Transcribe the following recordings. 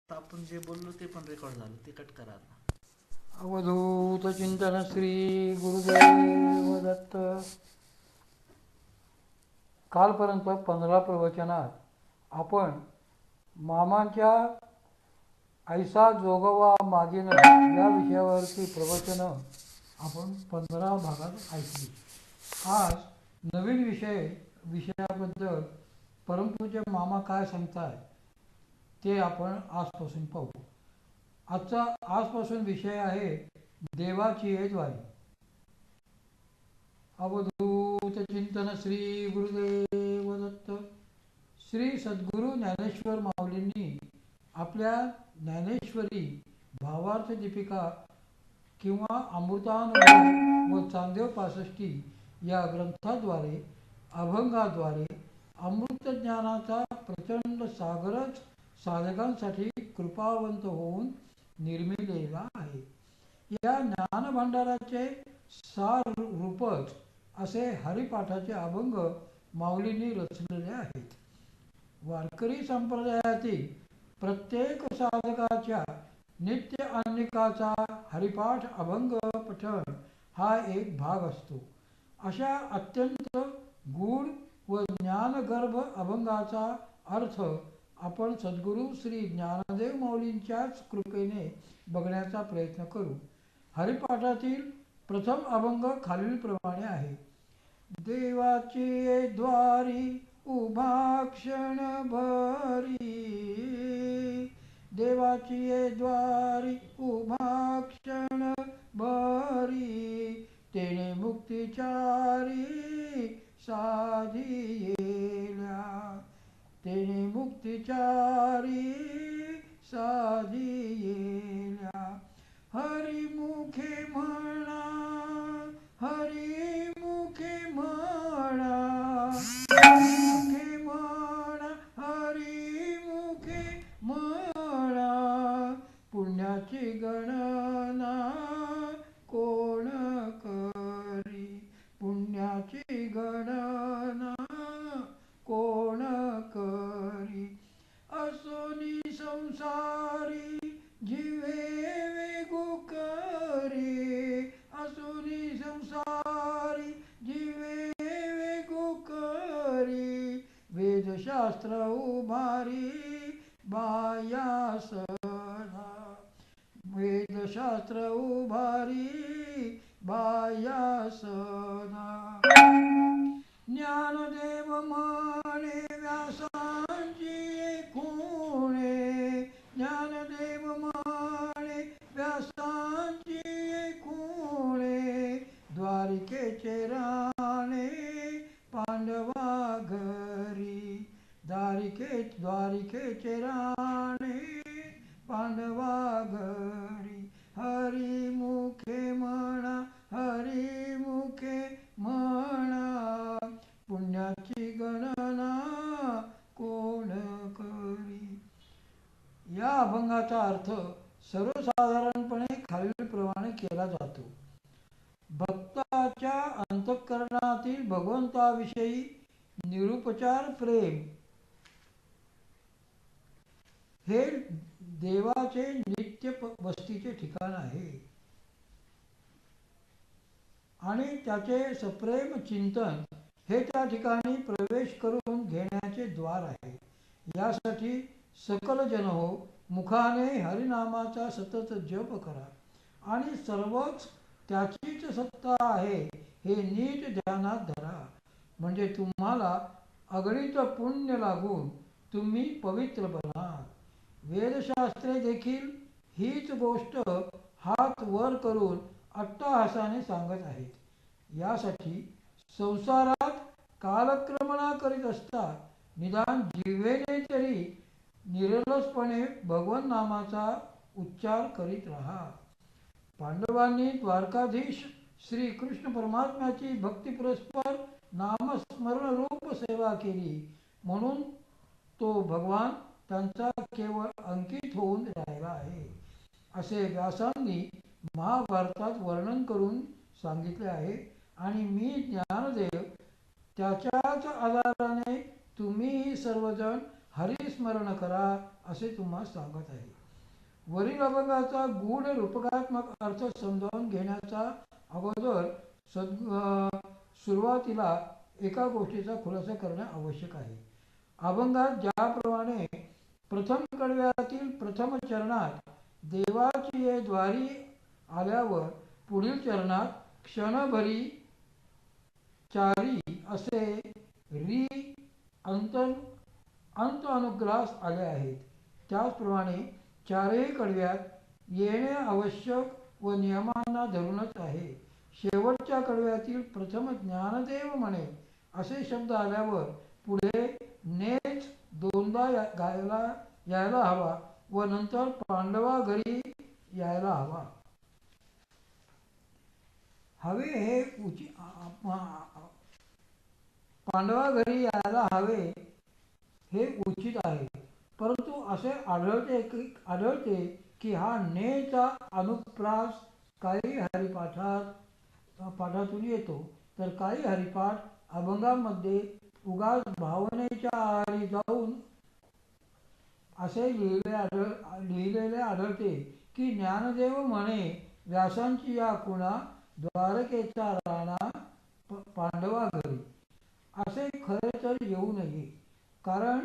आता आपण जे बोललो ते पण रेकॉर्ड झालं, ते कट करा आता. अवधूत चिंतन श्री गुरुदेव दत्त. कालपर्यंत 15 प्रवचनात आपण मामांच्या ऐसा जोगवा मागिन या विषयावरची प्रवचनं आपण 15 भागात ऐकली. आज नवीन विषयाबद्दल परमपूज्य मामा काय सांगताय ते आपण आजपासून पाहू. आजपासून विषय आहे देवाची द्वारी. अवधूत चिंतन श्री गुरुदेव दत्त. श्री सद्गुरू ज्ञानेश्वर माऊलींनी आपल्या ज्ञानेश्वरी भावार्थ दीपिका किंवा अमृतानुभव व चांदेव पासष्टी या ग्रंथाद्वारे अभंगाद्वारे अमृतज्ञानाचा प्रचंड सागरच साधकांसाठी कृपावंत होऊन निर्मिलेला आहे. या ज्ञानभांडाराचे सार रूपच असे हरिपाठाचे अभंग माऊलींनी रचलेले आहेत. वारकरी संप्रदायातील प्रत्येक साधकाच्या नित्य अन्निकाचा हरिपाठ अभंग पठण हा एक भाग असतो. अशा अत्यंत गूढ व ज्ञानगर्भ अभंगाचा अर्थ आपण सद्गुरू श्री ज्ञानदेव माऊलींच्याच कृपेने बघण्याचा प्रयत्न करू. हरिपाठातील प्रथम अभंग खालीलप्रमाणे आहे. देवाची द्वारी उभा क्षण भरी, देवाची द्वारी उभा क्षण भरी, तेने मुक्तिचारी साधियेल्या, तेने मुक्तिचारी साधियेल्या. हरिमुखे म्हणा, हरिमुखे म्हणा, हरिमुखे म्हणा, हरिमुखे म्हणा, पुण्याची गणना कोण करी, पुण्याची गणना कोण करी. असोनी संसारी जीवे वेगू करी, असोनी संसारी जीवे वेगू करी, वेदशास्त्र उभारी बायासना, वेदशास्त्र उभारी बायासना. ज्ञानदेव म्हणे व्यासांची खुणे, ज्ञानदेव म्हणे व्यासांची खुणे, द्वारिकेचे राणे पांडवा घरी, द्वारिकेचे राणे पांडवा घरी. हरिमुखे म्हणा, हरिमुखे म्हणा, पुण्याची गणना कोण करी. या अभंगाचा अर्थ सर्वसाधारणपणे खालीलप्रमाणे केला जातो. भक्ताच्या अंतःकरणातील भगवंताविषयी निरुपचार प्रेम हे देवाचे नित्य वस्तीचे ठिकाण आहे आणि त्याचे सप्रेम चिंतन हे त्या ठिकाणी प्रवेश करून घेण्याचे द्वार आहे. यासाठी सकल जन हो, मुखाने हरिनामाचा सतत जप करा आणि सर्वच त्याचीच सत्ता आहे हे नीट ध्यानात धरा. म्हणजे तुम्हाला अगणित पुण्य लागून तुम्ही पवित्र बनाल. वेदशास्त्रे देखील हीच गोष्ट हात वर करून अट्टहासाने सांगत आहेत. यासाठी संसारात कालक्रमणा करीत असता निदान जिव्हेने तरी निरलसपणे भगवन नामाचा उच्चार करीत राहा. पांडवांनी द्वारकाधीश श्री कृष्ण परमात्म्याची भक्तिपुरस्पर नामस्मरण रूप सेवा केली म्हणून तो भगवान त्यांचा केवळ अंकित होऊन राहिला आहे असे व्यासांनी महाभारतात वर्णन करून सांगितले आहे. आणि मी ज्ञानदेव त्याच्याच आधाराने तुम्हीही सर्वजण हरिस्मरण करा असे तुम्हा सांगत आहे. वरील अभंगाचा गूढ रूपकात्मक अर्थ समजावून घेण्याचा अगोदर सुरुवातीला एका गोष्टीचा खुलासा करणे आवश्यक आहे. अभंगात ज्याप्रमाणे प्रथम कडव्यातील प्रथम चरणात देवाची ये द्वारी आल्यावर पुढील चरणात क्षणभरी चारी असे री अंत अनुग्रास आले आहेत, त्याचप्रमाणे चारही कडव्यात येणे आवश्यक व नियमांना धरूनच आहे. शेवटच्या कडव्यातील प्रथम ज्ञानदेव म्हणे असे शब्द आल्यावर पुढे नेच दोनदा यायला हवा व नंतर पांडवा घरी यायला हवा. हवे हे पांडवा घरी यायला हवे हे उचित आहे, परंतु असे आढळते की हा नेचा अनुप्रास काही पाठातून येतो, तर काही हरिपाठ अभंगामध्ये उगाच भावनेच्या आहारी जाऊन असे लिहिलेले आढळते की ज्ञानदेव म्हणे व्यासांची या खुणा द्वारकेचा राणा पांडवा घरी. असे खरे तर येऊ नये, कारण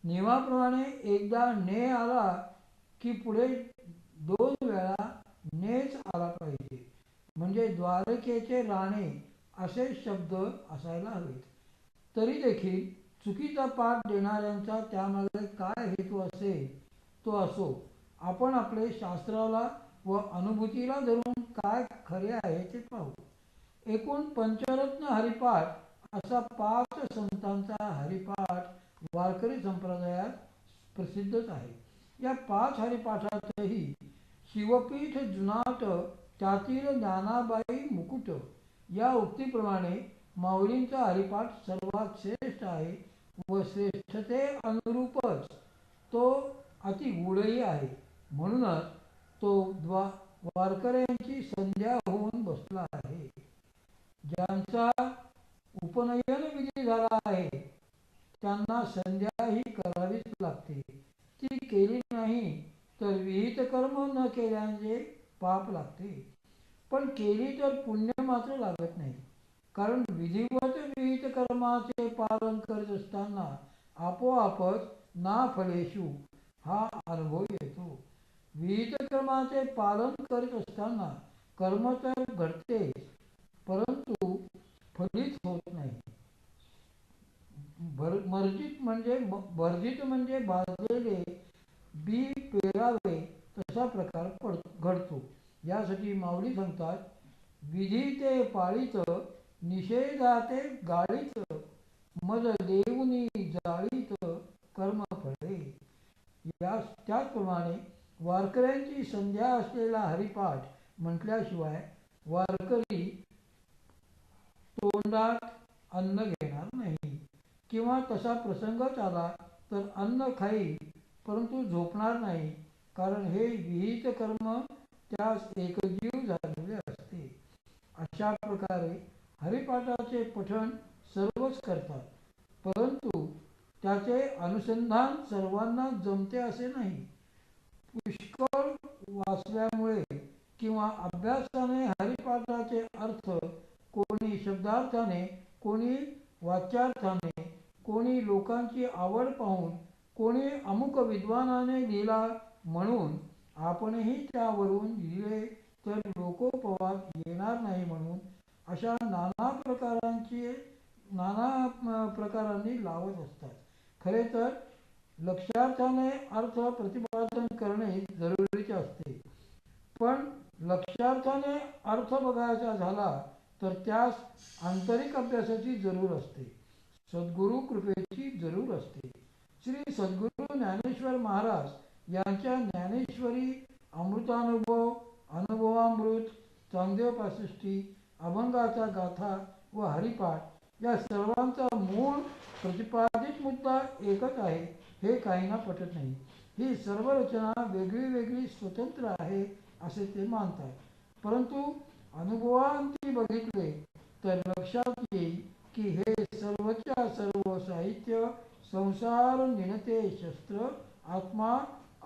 नियमाप्रमाणे एकदा ने आला की पुढे 2 वेळा नेच आला पाहिजे, म्हणजे द्वारकेचे राणे असे शब्द असायला हवेत. तरी देखील चुकीचा पाठ देणाऱ्यांचा त्यामागे काय हेतू असेल तो असो, आपण आपले शास्त्राला व अनुभूतीला धरून काय खरे आहे ते पाहू. एकूण पंचरत्न हरिपाठ असा 5 संतांचा हरिपाठ वारकरी संप्रदायात प्रसिद्धच आहे. या 5 हरिपाठातही शिवपीठ जुनाट त्यातील ज्ञानाबाई मुकुट या उक्तीप्रमाणे माऊलींचा हरिपाठ सर्वात श्रेष्ठ आहे व श्रेष्ठते अनुरूपच तो अतिगूढही आहे. म्हणूनच तो वारकऱ्यांची संध्या होऊन बसला आहे. ज्यांचा उपनयन विधी झाला आहे त्यांना संध्याही करावीच लागते. ती केली नाही तर विहित कर्म न केल्याने पाप लागते, पण केली तर पुण्य मात्र लागत नाही. कारण विधिवत विहित कर्माचे पालन करीत असताना आपोआपच ना फलेषु हा अनुभव येतो. विहित कर्माचे पालन करीत असताना कर्म तर घडतेच, परंतु फलित होत नाही. भर्जित म्हणजे भाजलेले बी पेरावे तसा प्रकार घडतो. यासाठी माऊली सांगतात, विधी ते पाळीत निषेधाते गाळीत मज देऊनी जाळीत कर्म फळे. त्याचप्रमाणे वारकऱ्यांची संध्या असलेला हरिपाठ म्हटल्याशिवाय वारकरी तोंडात अन्न घेणार नाही, किंवा तसा प्रसंगच आला तर अन्न खाईल परंतु झोपणार नाही, कारण हे विहित कर्म त्यास एकजीव झालेले असते. अशा प्रकारे हरिपाठाचे पठण सर्वच करतात, परंतु त्याचे अनुसंधान सर्वांना जमते असे नाही. पुष्कळ वाचल्यामुळे किंवा अभ्यासाने हरिपाठाचे अर्थ कोणी शब्दार्थाने, कोणी वाच्यार्थाने, कोणी लोकांची आवड पाहून, कोणी अमुक विद्वानाने लिहिला म्हणून आपणही त्यावरून लिहिले तर लोकोपवाद येणार नाही म्हणून अशा नाना प्रकारांनी लावत असतात. खरे तर लक्ष्यार्थाने अर्थ प्रतिपादन करणे जरुरीचे असते, पण लक्ष्यार्थाने अर्थ बघायचा झाला तर त्यास आंतरिक अभ्यासाची जरूर असते, सद्गुरु कृपेची जरूर असते. श्री सद्गुरु ज्ञानेश्वर महाराज यांच्या ज्ञानेश्वरी, अनुभवामृत, चांगदेव पासष्टी, अभंगाचा गाथा व हरिपाठ या सर्वांचा मूळ प्रतिपादित मुद्दा एकच आहे हे काहींना पटत नाही. ही सर्व रचना वेगळी वेगळी स्वतंत्र आहे असे ते मानतात, परंतु अनुभवांती बघितले तर लक्षात येईल की हे सर्वच्या सर्व साहित्य संसार निनते शस्त्र, आत्मा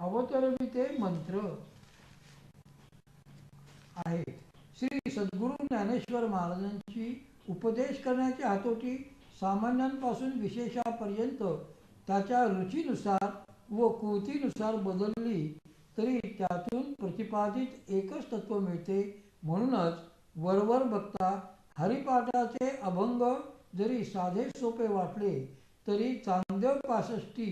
अवतरविते मंत्र आहे. श्री सद्गुरू ज्ञानेश्वर महाराजांची उपदेश करण्याची हातोटी सामान्यांपासून विशेषापर्यंत त्याच्या रुचीनुसार व कृतीनुसार बदलली तरी त्यातून प्रतिपादित एकच तत्व मिळते. म्हणूनच वरवर बघता हरिपाठाचे अभंग जरी साधे सोपे वाटले तरी चांगदेव 65